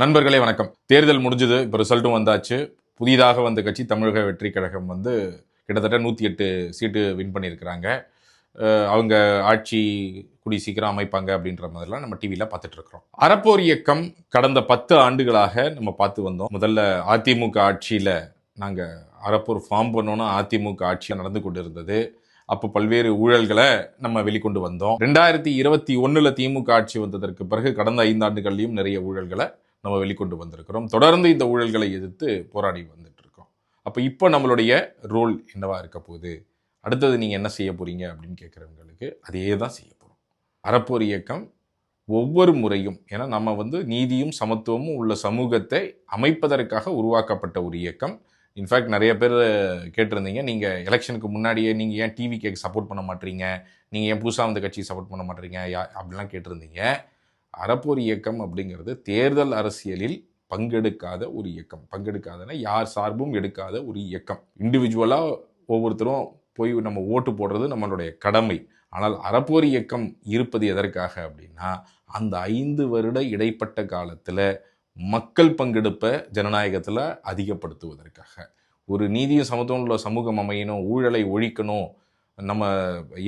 நண்பர்களே வணக்கம். தேர்தல் முடிஞ்சது, இப்போ ரிசல்ட்டும் வந்தாச்சு. புதிதாக வந்த கட்சி தமிழக வெற்றி கழகம் கிட்டத்தட்ட 108 சீட்டு வின் பண்ணியிருக்கிறாங்க. அவங்க ஆட்சி கூடி சீக்கிரம் அமைப்பாங்க அப்படின்ற மாதிரிலாம் நம்ம டிவியில் பார்த்துட்டு இருக்கிறோம். அறப்போர் இயக்கம் கடந்த 10 ஆண்டுகளாக நம்ம பார்த்து வந்தோம். முதல்ல அதிமுக ஆட்சியில் நாங்கள் அறப்போர் ஃபார்ம் பண்ணோன்னா அதிமுக ஆட்சியாக நடந்து கொண்டு இருந்தது. அப்போ பல்வேறு ஊழல்களை நம்ம வெளிக்கொண்டு வந்தோம். 2021 திமுக ஆட்சி வந்ததற்கு பிறகு கடந்த 5 ஆண்டுகள்லையும் நிறைய ஊழல்களை நம்ம வெளிக்கொண்டு வந்திருக்கிறோம். தொடர்ந்து இந்த ஊழல்களை எதிர்த்து போராடி வந்துட்டு இருக்கோம். அப்போ இப்போ நம்மளுடைய ரோல் என்னவா இருக்க போகுது, அடுத்தது நீங்கள் என்ன செய்ய போறீங்க அப்படின்னு கேட்குறவங்களுக்கு அதே தான் செய்ய போகிறோம். அறப்போர் இயக்கம் ஒவ்வொரு முறையும், ஏன்னா நம்ம நீதியும் சமத்துவமும் உள்ள சமூகத்தை அமைப்பதற்காக உருவாக்கப்பட்ட ஒரு இயக்கம். இன்ஃபேக்ட் நிறைய பேர் கேட்டிருந்தீங்க, நீங்கள் எலெக்ஷனுக்கு முன்னாடியே நீங்கள் ஏன் டிவிக்கு சப்போர்ட் பண்ண மாட்டீங்க, நீங்கள் ஏன் புதுசாக வந்த கட்சியை சப்போர்ட் பண்ண மாட்டீங்க அப்படிலாம் கேட்டிருந்தீங்க. அறப்போர் இயக்கம் அப்படிங்கிறது தேர்தல் அரசியலில் பங்கெடுக்காத ஒரு இயக்கம். பங்கெடுக்காதனா யார் சார்பும் எடுக்காத ஒரு இயக்கம். இண்டிவிஜுவலாக ஒவ்வொருத்தரும் போய் நம்ம ஓட்டு போடுறது நம்மளுடைய கடமை. ஆனால் அறப்போர் இயக்கம் இருப்பது எதற்காக அப்படின்னா, அந்த 5 வருட இடைப்பட்ட காலத்தில் மக்கள் பங்கெடுப்பை ஜனநாயகத்தில் அதிகப்படுத்துவதற்காக. ஒரு நீதியும் சமத்துவம் உள்ள சமூகம் அமையணும், ஊழலை ஒழிக்கணும், நம்ம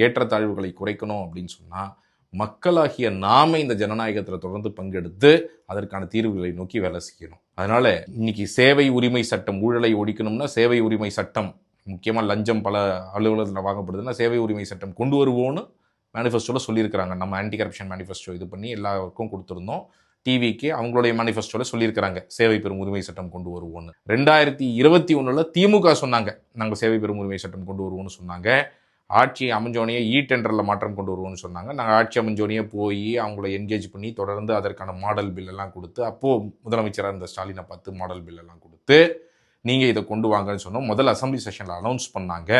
ஏற்றத்தாழ்வுகளை குறைக்கணும் அப்படின்னு சொன்னால் மக்களாகிய நாம இந்த ஜனநாயகத்தில் தொடர்ந்து பங்கெடுத்து அதற்கான தீர்வுகளை நோக்கி வேலை செய்யணும். அதனால இன்னைக்கு சேவை உரிமை சட்டம், ஊழலை ஒழிக்கணும்னா சேவை உரிமை சட்டம், முக்கியமாக லஞ்சம் பல அலுவலகத்தில் வாங்கப்படுதுன்னா சேவை உரிமை சட்டம் கொண்டு வருவோன்னு மேனிஃபெஸ்டோவில் சொல்லியிருக்கிறாங்க. நம்ம ஆன்டி கரப்ஷன் மேனிஃபெஸ்டோ இது பண்ணி எல்லாருக்கும் கொடுத்துருந்தோம். டிவிக்கு அவங்களுடைய மேனிஃபெஸ்டோவில் சொல்லியிருக்கிறாங்க சேவை பெறும் உரிமை சட்டம் கொண்டு வருவோன்னு. 2021 திமுக சொன்னாங்க நாங்கள் சேவை பெறும் உரிமை சட்டம் கொண்டு வருவோம்னு சொன்னாங்க. ஆட்சி அமைஞ்சோனையே டெண்டரில் மாற்றம் கொண்டு வருவோம்னு சொன்னாங்க. நாங்கள் ஆட்சி அமைஞ்சோனையே போய் அவங்கள என்கேஜ் பண்ணி தொடர்ந்து அதற்கான மாடல் பில்லெல்லாம் கொடுத்து, அப்போது முதலமைச்சராக இருந்த ஸ்டாலினை பார்த்து மாடல் பில்லெல்லாம் கொடுத்து நீங்கள் இதை கொண்டு வாங்கன்னு சொன்னோம். முதல் அசம்பிளி செஷனில் அனௌன்ஸ் பண்ணாங்க.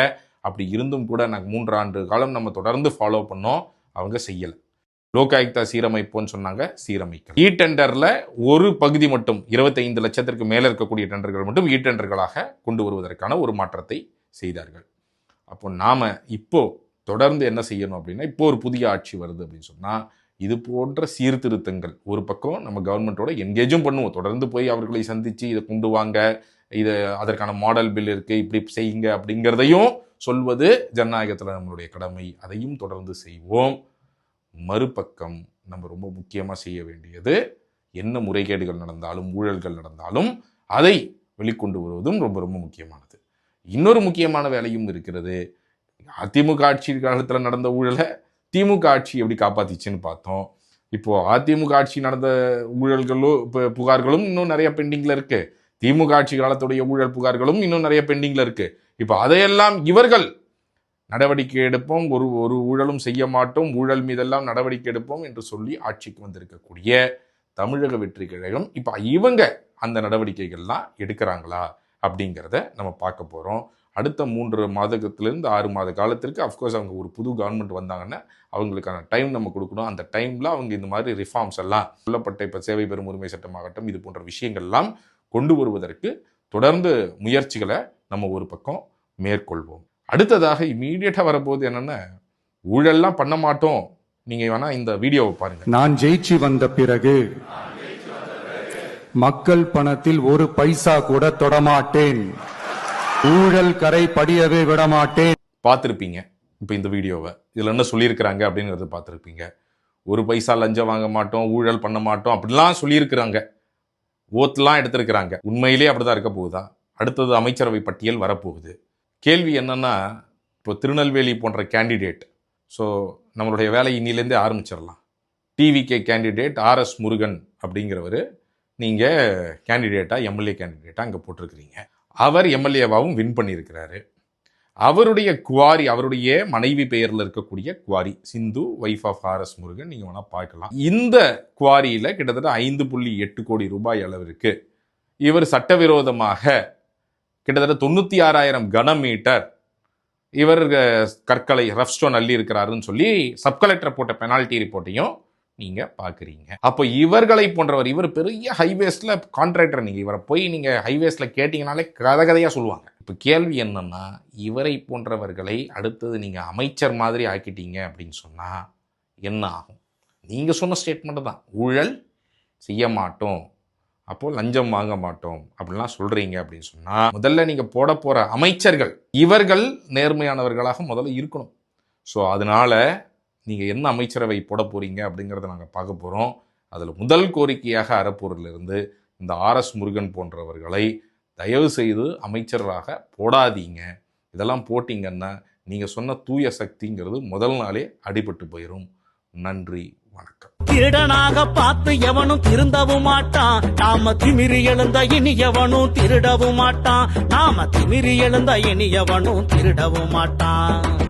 அப்படி இருந்தும் கூட நாங்கள் 3 ஆண்டு காலம் நம்ம தொடர்ந்து ஃபாலோ பண்ணோம். அவங்க செய்யலை. லோகாயுக்தா சீரமைப்போன்னு சொன்னாங்க, சீரமைக்க. டெண்டரில் ஒரு பகுதி மட்டும் 25 லட்சத்திற்கு மேலே இருக்கக்கூடிய டெண்டர்கள் மட்டும் டெண்டர்களாக கொண்டு வருவதற்கான ஒரு மாற்றத்தை செய்தார்கள். அப்போ நாம் இப்போ தொடர்ந்து என்ன செய்யணும் அப்படின்னா, இப்போ ஒரு புதிய ஆட்சி வருது அப்படின்னு சொன்னால் இது போன்ற சீர்திருத்தங்கள் ஒரு பக்கம் நம்ம கவர்மெண்ட்டோட என்கேஜும் பண்ணுவோம். தொடர்ந்து போய் அவர்களை சந்தித்து இதை கொண்டு வாங்க, இது அதற்கான மாடல் பில் இருக்குது, இப்படி செய்யுங்க அப்படிங்கிறதையும் சொல்வது ஜனநாயகத்தில் நம்மளுடைய கடமை. அதையும் தொடர்ந்து செய்வோம். மறுபக்கம் நம்ம ரொம்ப முக்கியமாக செய்ய வேண்டியது, என்ன முறைகேடுகள் நடந்தாலும் ஊழல்கள் நடந்தாலும் அதை வெளிக்கொண்டு வருவதும் ரொம்ப ரொம்ப முக்கியமானது. இன்னொரு முக்கியமான வேலையும் இருக்கிறது. அதிமுக ஆட்சி காலத்தில் நடந்த ஊழலை திமுக ஆட்சி எப்படி காப்பாத்திச்சுன்னு பார்த்தோம். இப்போது அதிமுக ஆட்சி நடந்த ஊழல்களும் புகார்களும் இன்னும் நிறைய பெண்டிங்கில் இருக்குது. திமுக ஆட்சி காலத்துடைய ஊழல் புகார்களும் இன்னும் நிறைய பெண்டிங்கில் இருக்குது. இப்போ அதையெல்லாம் இவர்கள் நடவடிக்கை எடுப்போம், ஒரு ஊழலும் செய்ய மாட்டோம், ஊழல் மீதெல்லாம் நடவடிக்கை எடுப்போம் என்று சொல்லி ஆட்சிக்கு வந்திருக்கக்கூடிய தமிழக வெற்றி கழகம் இப்போ இவங்க அந்த நடவடிக்கைகள்லாம் எடுக்கிறாங்களா அப்படிங்கிறத நம்ம பார்க்க போகிறோம். அடுத்த 3 மாதத்திலிருந்து 6 மாத காலத்திற்கு அஃப்கோர்ஸ் அவங்க ஒரு புது கவர்மெண்ட் வந்தாங்கன்னா அவங்களுக்கான டைம் நம்ம கொடுக்கணும். அந்த டைமில் அவங்க இந்த மாதிரி ரிஃபார்ம்ஸ் எல்லாம் சொல்லப்பட்ட இப்போ சேவை பெறும் உரிமை சட்டமாகட்டும் இது போன்ற விஷயங்கள்லாம் கொண்டு வருவதற்கு தொடர்ந்து முயற்சிகளை நம்ம ஒரு பக்கம் மேற்கொள்வோம். அடுத்ததாக இமீடியட்டாக வரப்போது என்னென்னா, ஊழல்லாம் பண்ண மாட்டோம். நீங்கள் வேணால் இந்த வீடியோவை பாருங்கள். நான் ஜெயிச்சு வந்த பிறகு மக்கள் பணத்தில் ஒரு பைசா கூட தொடமாட்டேன், ஊழல் கரை படியவே விடமாட்டேன். பார்த்துருப்பீங்க இப்போ இந்த வீடியோவை. இதில் என்ன சொல்லியிருக்கிறாங்க அப்படிங்கிறது பார்த்துருப்பீங்க. ஒரு பைசா லஞ்சம் வாங்க மாட்டோம், ஊழல் பண்ண மாட்டோம் அப்படிலாம் சொல்லியிருக்கிறாங்க. ஓத்தெலாம் எடுத்திருக்கிறாங்க. உண்மையிலே அப்படி தான் இருக்க போகுதா? அடுத்தது அமைச்சரவை பட்டியல் வரப்போகுது. கேள்வி என்னன்னா, இப்போ திருநெல்வேலி போன்ற கேண்டிடேட், ஸோ நம்மளுடைய வேலை இன்னிலேருந்தே ஆரம்பிச்சிடலாம். டிவிகே கேண்டிடேட் RS முருகன் அப்படிங்கிறவர் நீங்கள் கேண்டிடேட்டாக எம்எல்ஏ கேண்டிடேட்டாக அங்கே போட்டிருக்கிறீங்க. அவர் எம்எல்ஏவாகவும் வின் பண்ணியிருக்கிறாரு. அவருடைய குவாரி, அவருடைய மனைவி பெயரில் இருக்கக்கூடிய quarry Sindhu, wife of RS Murugan, நீங்கள் வேணால் பார்க்கலாம். இந்த குவாரியில் கிட்டத்தட்ட 5.8 கோடி ரூபாய் அளவிற்கு இவர் சட்டவிரோதமாக கிட்டத்தட்ட 96,000 கனமீட்டர் இவர் கற்களை ரஃப் ஸ்டோன் அள்ளி இருக்கிறாருன்னு சொல்லி சப்கலெக்டர் போட்ட பெனால்ட்டி ரிப்போர்ட்டையும் நீங்கள் பார்க்குறீங்க. அப்போ இவர்களை போன்றவர், இவர் பெரிய ஹைவேஸில் கான்ட்ராக்டர். நீங்கள் இவரை போய் நீங்கள் ஹைவேஸில் கேட்டிங்கனாலே கதையாக சொல்லுவாங்க. இப்போ கேள்வி என்னென்னா, இவரை போன்றவர்களை அடுத்தது நீங்கள் அமைச்சர் மாதிரி ஆக்கிட்டீங்க அப்படின்னு சொன்னால் என்ன ஆகும்? நீங்கள் சொன்ன ஸ்டேட்மெண்ட்டு தான், ஊழல் செய்ய மாட்டோம், அப்போ லஞ்சம் வாங்க மாட்டோம் அப்படின்லாம் சொல்றீங்க அப்படின்னு சொன்னா, முதல்ல நீங்க போட போற அமைச்சர்கள் இவர்கள் நேர்மையானவர்களாக முதல்ல இருக்கணும். ஸோ அதனால நீங்க என்ன அமைச்சரவை போட போறீங்க அப்படிங்கிறத நாங்கள் பார்க்க போறோம். அதுல முதல் கோரிக்கையாக அறப்போரிலிருந்து இந்த RS முருகன் போன்றவர்களை தயவு செய்து அமைச்சர்களாக போடாதீங்க. இதெல்லாம் போட்டீங்கன்னா நீங்க சொன்ன தூய சக்திங்கிறது முதல் நாளே அடிபட்டு போயிடும். நன்றி, வணக்கம். திருடனாக பார்த்து எவனும் திருந்தவும் மாட்டான். நாம திமிரி எழுந்த இனி எவனும் திருடவும் மாட்டான். நாம திமிரி எழுந்த இனி எவனும் திருடவும் மாட்டான்.